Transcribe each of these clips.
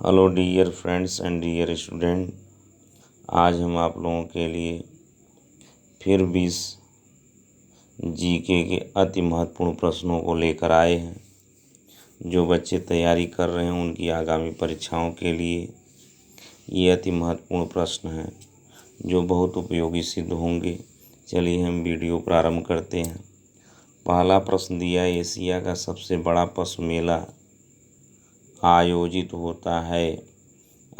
Hello dear friends and dear student, आज हम आप लोगों के लिए फिर 20 जीके के अति महत्वपूर्ण प्रश्नों को लेकर आए हैं। जो बच्चे तैयारी कर रहे हैं उनकी आगामी परीक्षाओं के लिए ये अति महत्वपूर्ण प्रश्न हैं जो बहुत उपयोगी सिद्ध होंगे। चलिए हम वीडियो प्रारंभ करते हैं। पहला प्रश्न दिया, एशिया का सबसे बड़ा पशु मेला आयोजित होता है।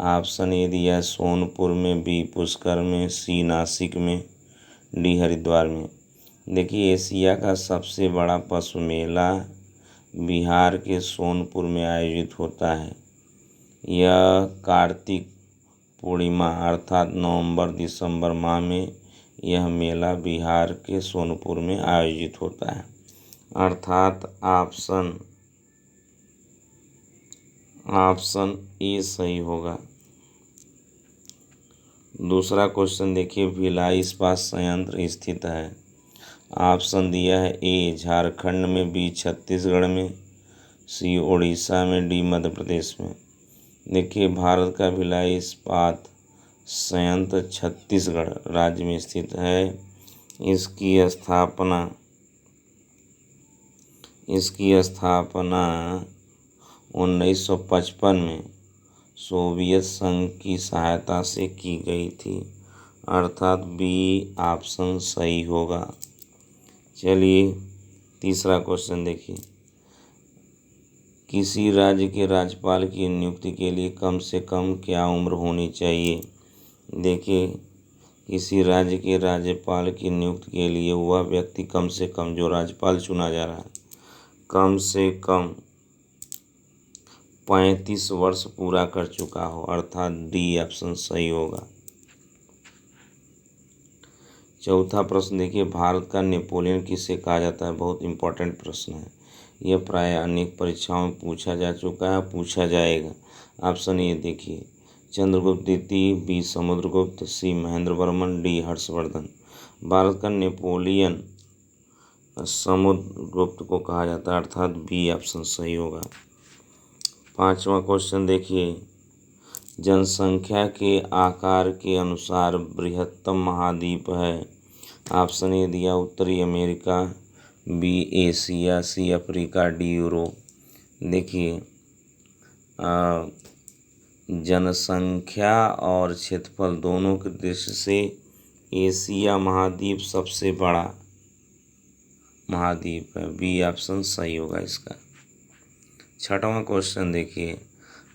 ऑप्शन ए दिया, सोनपुर में, बी पुष्कर में, सी नासिक में, डी हरिद्वार में। देखिए, एशिया का सबसे बड़ा पशु मेला बिहार के सोनपुर में आयोजित होता है। यह कार्तिक पूर्णिमा अर्थात नवंबर दिसंबर माह में यह मेला बिहार के सोनपुर में आयोजित होता है, अर्थात ऑप्शन ए सही होगा। दूसरा क्वेश्चन देखिए, भिलाई इस्पात संयंत्र स्थित है। ऑप्शन दिया है ए झारखंड में, बी छत्तीसगढ़ में, सी उड़ीसा में, डी मध्य प्रदेश में। देखिए, भारत का भिलाई इस्पात संयंत्र छत्तीसगढ़ राज्य में स्थित है। इसकी स्थापना 1955 में सोवियत संघ की सहायता से की गई थी, अर्थात बी ऑप्शन सही होगा। चलिए तीसरा क्वेश्चन देखिए, किसी राज्य के राज्यपाल की नियुक्ति के लिए कम से कम क्या उम्र होनी चाहिए। देखिए, किसी राज्य के राज्यपाल की नियुक्ति के लिए वह व्यक्ति कम से कम, जो राज्यपाल चुना जा रहा है, कम से कम 35 वर्ष पूरा कर चुका हो, अर्थात डी ऑप्शन सही होगा। चौथा प्रश्न देखिए, भारत का नेपोलियन किसे कहा जाता है। बहुत इंपॉर्टेंट प्रश्न है यह, प्राय अनेक परीक्षाओं में पूछा जा चुका है, पूछा जाएगा। ऑप्शन ए देखिए, चंद्रगुप्त द्वितीय, बी समुद्रगुप्त, सी महेंद्र वर्मन, डी हर्षवर्धन। भारत का नेपोलियन समुद्रगुप्त को कहा जाता है, अर्थात बी ऑप्शन सही होगा। पांचवा क्वेश्चन देखिए, जनसंख्या के आकार के अनुसार बृहत्तम महाद्वीप है। ऑप्शन ए दिया, उत्तरी America, B Asia, C Africa, D Europe. देखिए, जनसंख्या और क्षेत्रफल दोनों की दृष्टि से एशिया महाद्वीप सबसे बड़ा महाद्वीप है, बी ऑप्शन सही होगा इसका। छठवां क्वेश्चन देखिए,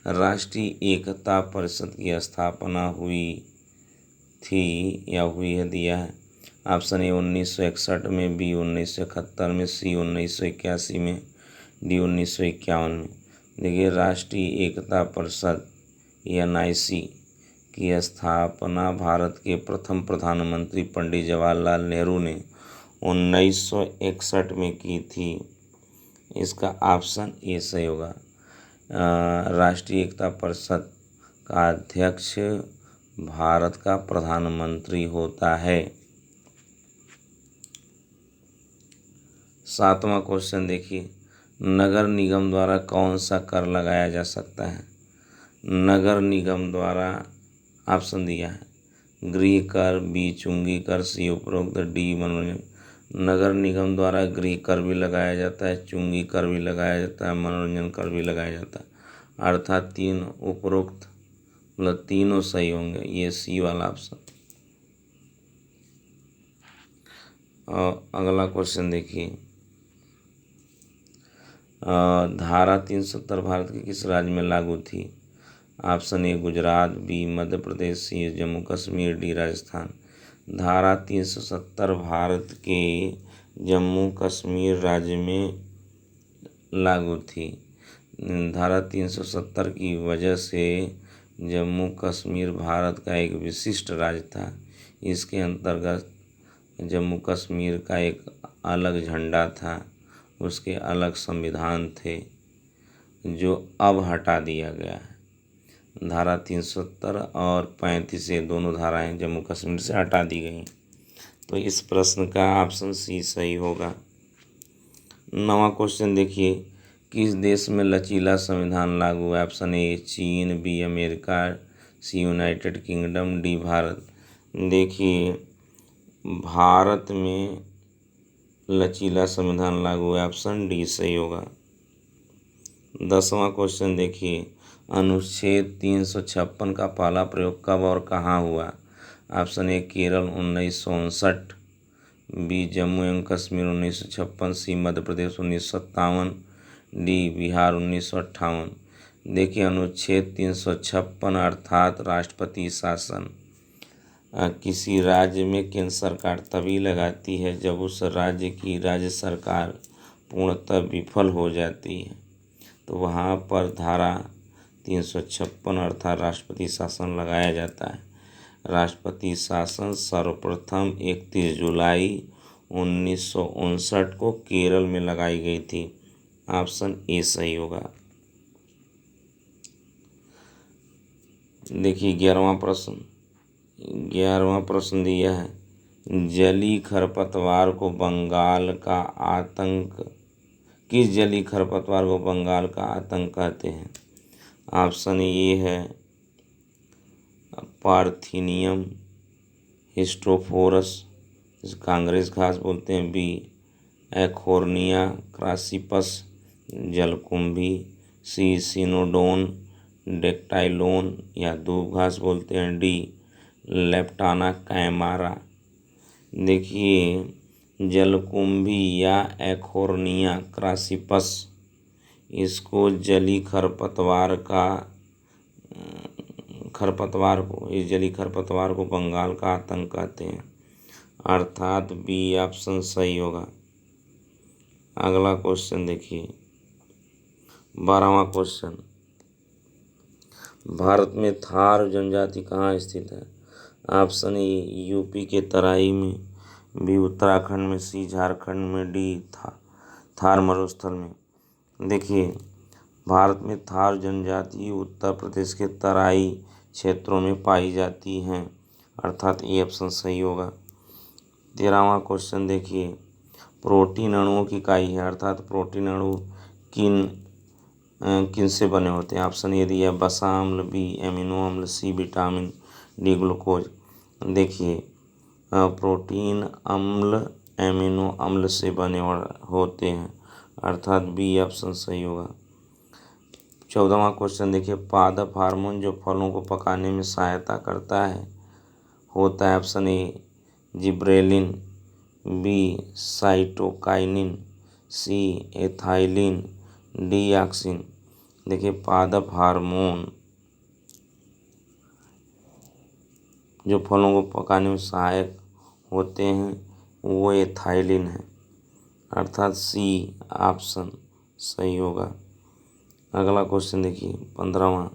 राष्ट्रीय एकता परिषद की स्थापना हुई थी या हुई है दिया है। ऑप्शन ए 1961 में, बी 1971 में, सी 1981 में, डी 1951 में। देखिए, राष्ट्रीय एकता परिषद NIC की स्थापना भारत के प्रथम प्रधानमंत्री पंडित जवाहरलाल नेहरू ने 1961 में की थी। इसका ऑप्शन ए सही होगा। राष्ट्रीय एकता परिषद का अध्यक्ष भारत का प्रधानमंत्री होता है। सातवां क्वेश्चन देखिए, नगर निगम द्वारा कौन सा कर लगाया जा सकता है। नगर निगम द्वारा ऑप्शन दिया है, गृह कर, बी चुंगी कर, सी उपरोक्त, डी मनोरंजन। नगर निगम द्वारा गृह कर भी लगाया जाता है, चुंगी कर भी लगाया जाता है, मनोरंजन कर भी लगाया जाता है, अर्थात तीन उपरोक्त मतलब तीनों सही होंगे, ये सी वाला ऑप्शन। और अगला क्वेश्चन देखिए, धारा 370 भारत के किस राज्य में लागू थी। Option A Gujarat, B Madhya Pradesh, C Jammu Kashmir, D Rajasthan. धारा 370 भारत के जम्मू कश्मीर राज्य में लागू थी। धारा 370 की वजह से जम्मू कश्मीर भारत का एक विशिष्ट राज्य था। इसके अंतर्गत जम्मू कश्मीर का एक अलग झंडा था, उसके अलग संविधान थे, जो अब हटा दिया गया है। धारा 370 और 35 ये दोनों धाराएं जम्मू कश्मीर से हटा दी गई, तो इस प्रश्न का ऑप्शन सी सही होगा। नवा क्वेश्चन देखिए, किस देश में लचीला संविधान लागू है? ऑप्शन ए चीन, B America, C United kingdom, D Bharat. देखिए भारत में लचीला संविधान लागू है, ऑप्शन डी सही होगा। 10वां क्वेश्चन देखिए, अनुच्छेद 356 का पहला प्रयोग कब और कहाँ हुआ? Option A Kerala 1959, B Jammu एवं कश्मीर 1956, सी मध्य प्रदेश 1957, डी बिहार 1958। देखिए अनुच्छेद 356 अर्थात राष्ट्रपति शासन किसी राज्य में केंद्र सरकार तभी लगाती है जब उस राज्य की राज्य सरकार पूर्णतः विफल हो जाती है, तो वहाँ पर धारा 356 अर्थात राष्ट्रपति शासन लगाया जाता है। राष्ट्रपति शासन सर्वप्रथम 31 जुलाई 1959 को केरल में लगाई गई थी। ऑप्शन ए सही होगा। देखिए 11वां प्रश्न दिया है, जली खरपतवार को बंगाल का आतंक, किस जली खरपतवार को बंगाल का आतंक कहते हैं? ऑप्शन ए है पार्थीनियम हिस्टोफोरस, कांग्रेस घास बोलते हैं, बी एखोर्निया क्रासिपस जलकुंभी, सी सिनोडोन डेक्टाइलोन या दूब घास बोलते हैं, डी लेप्टाना कैमारा। देखिए जलकुंभी या एखोर्निया क्रासिपस, इसको जली खरपतवार को इस जली खरपतवार को बंगाल का आतंक कहते हैं, अर्थात बी ऑप्शन सही होगा। अगला क्वेश्चन देखिए 12वां क्वेश्चन, भारत में थार जनजाति कहाँ स्थित है? ऑप्शन ए यूपी के तराई में, बी उत्तराखंड में, सी झारखंड में, डी थार मरुस्थल में। देखिए भारत में थार जनजाति उत्तर प्रदेश के तराई क्षेत्रों में पाई जाती हैं, अर्थात ए ऑप्शन सही होगा। 13वां क्वेश्चन देखिए, प्रोटीन अणुओं की इकाई है, अर्थात प्रोटीन अणु किन से बने होते हैं? ऑप्शन ए दिया वसा अम्ल, बी एमिनो अम्ल, सी विटामिन, डी ग्लूकोज। देखिए प्रोटीन अम्ल एमिनो अम्ल से बने होते हैं, अर्थात बी ऑप्शन सही होगा। 14वां क्वेश्चन देखिए, पादप हार्मोन जो फलों को पकाने में सहायता करता है होता है, option A gibberellin, B cytokinin, C ethylene, D auxin. देखिए पादप हार्मोन जो फलों को पकाने में सहायक होते हैं वो एथाइलिन है, अर्थात सी ऑप्शन सही होगा। अगला क्वेश्चन देखिए 15वां,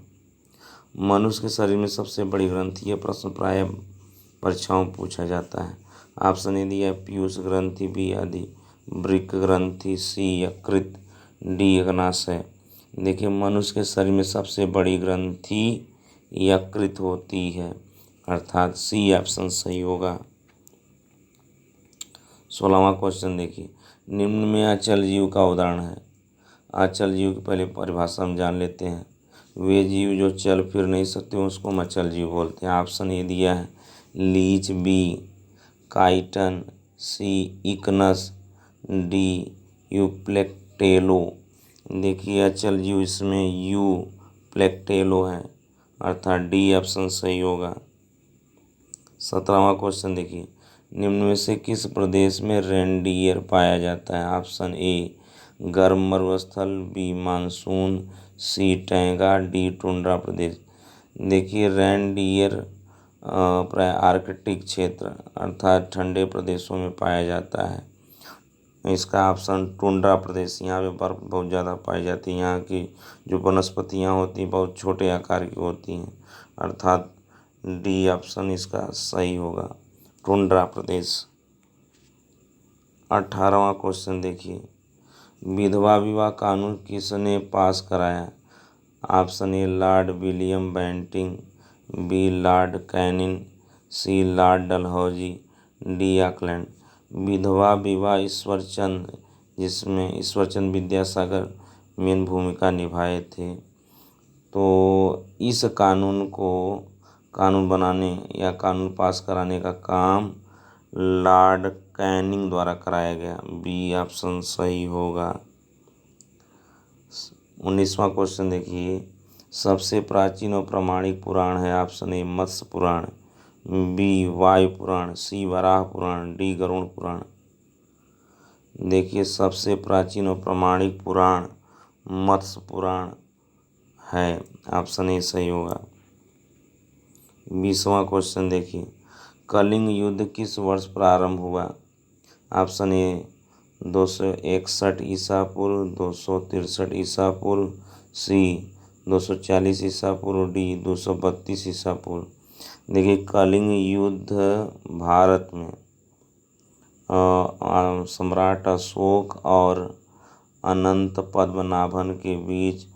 मनुष्य के शरीर में सबसे बड़ी ग्रंथि, यह प्रश्न प्रायः परीक्षाओं में पूछा जाता है। ऑप्शन ए दिया पीयूष ग्रंथि, बी आदि वृक्क ग्रंथि, सी यकृत, डी अग्नाशय। देखिए मनुष्य के शरीर में सबसे बड़ी ग्रंथि यकृत होती है, अर्थात सी ऑप्शन सही होगा। 16वां क्वेश्चन देखिए, निम्न में अचल जीव का उदाहरण है। अचल जीव की पहले परिभाषा हम जान लेते हैं। वे जीव जो चल फिर नहीं सकते उसको हम अचल जीव बोलते हैं। ऑप्शन ए दिया है लीच, बी काइटन, सी इकनस, डी यूप्लेक्टेलो। देखिए अचल जीव इसमें यू प्लेक्टेलो है, अर्थात डी ऑप्शन सही होगा। 17वां क्वेश्चन देखिए, निम्न में से किस प्रदेश में रेनडियर पाया जाता है? ऑप्शन ए गर्म मरुस्थल, बी मानसून, सी टैंगा, डी टुंड्रा प्रदेश। देखिए रेनडियर प्राय आर्कटिक क्षेत्र अर्थात ठंडे प्रदेशों में पाया जाता है। इसका ऑप्शन टुंड्रा प्रदेश, यहाँ पे बर्फ़ बहुत ज़्यादा पाई जाती है, यहाँ की जो वनस्पतियाँ होती हैं बहुत छोटे आकार की होती हैं, अर्थात डी ऑप्शन इसका सही होगा, टुंड्रा प्रदेश। 18वां क्वेश्चन देखिए, विधवा विवाह कानून किसने पास कराया? Option A lord William Bentinck, B lord Canning, C lord Dalhousie, D Auckland. विधवा विवाह ईश्वरचंद, जिसमें ईश्वरचंद विद्यासागर मेन भूमिका निभाए थे। तो इस कानून बनाने या कानून पास कराने का काम लॉर्ड कैनिंग द्वारा कराया गया। बी ऑप्शन सही होगा। 19वां क्वेश्चन देखिए, सबसे प्राचीन और प्रामाणिक पुराण है। ऑप्शन ए मत्स्य पुराण, बी वायु पुराण, सी वराह पुराण, डी गरुड़ पुराण। देखिए सबसे प्राचीन और प्रामाणिक पुराण मत्स्य पुराण है। ऑप्शन ए सही होगा। 20वां क्वेश्चन देखिए, कलिंग युद्ध किस वर्ष प्रारंभ हुआ। ऑप्शन ए 261 ईसा पूर्व, 263 ईसा पूर्व, सी 240 ईसा पूर्व, डी 232 ईसा पूर्व। देखिए कलिंग युद्ध भारत में सम्राट अशोक और अनंत पद्मनाभन के बीच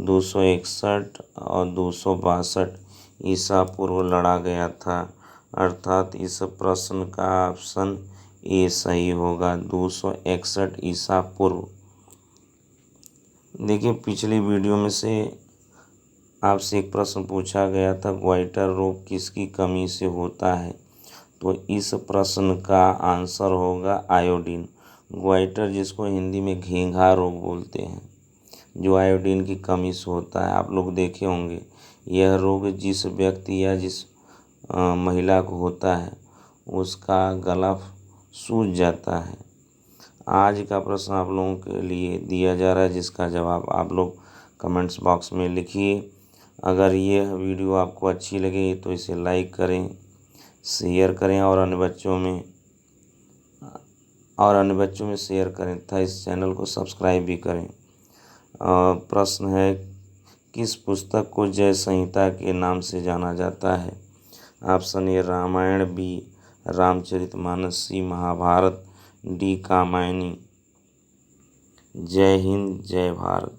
261 और 262 ईसा पूर्व लड़ा गया था। अर्थात इस प्रश्न का ऑप्शन ए सही होगा, 261 ईसा पूर्व। देखिए पिछली वीडियो में से आपसे एक प्रश्न पूछा गया था, ग्वाइटर रोग किसकी कमी से होता है। तो इस प्रश्न का आंसर होगा आयोडीन। ग्वाइटर जिसको हिंदी में घेंघा रोग बोलते हैं, जो आयोडीन की कमी से होता है। आप लोग देखे होंगे यह रोग जिस व्यक्ति या जिस महिला को होता है उसका गला सूज जाता है। आज का प्रश्न आप लोगों के लिए दिया जा रहा है, जिसका जवाब आप लोग कमेंट्स बॉक्स में लिखिए। अगर यह वीडियो आपको अच्छी लगे तो इसे लाइक करें, शेयर करें और अन्य बच्चों में शेयर करें तथा इस चैनल को सब्सक्राइब भी करें। प्रश्न है, किस पुस्तक को जय संहिता के नाम से जाना जाता है। Option A Ramayan, B Ramcharitmanas, C Mahabharat, D Kamayani. Jai Hind, जय भारत।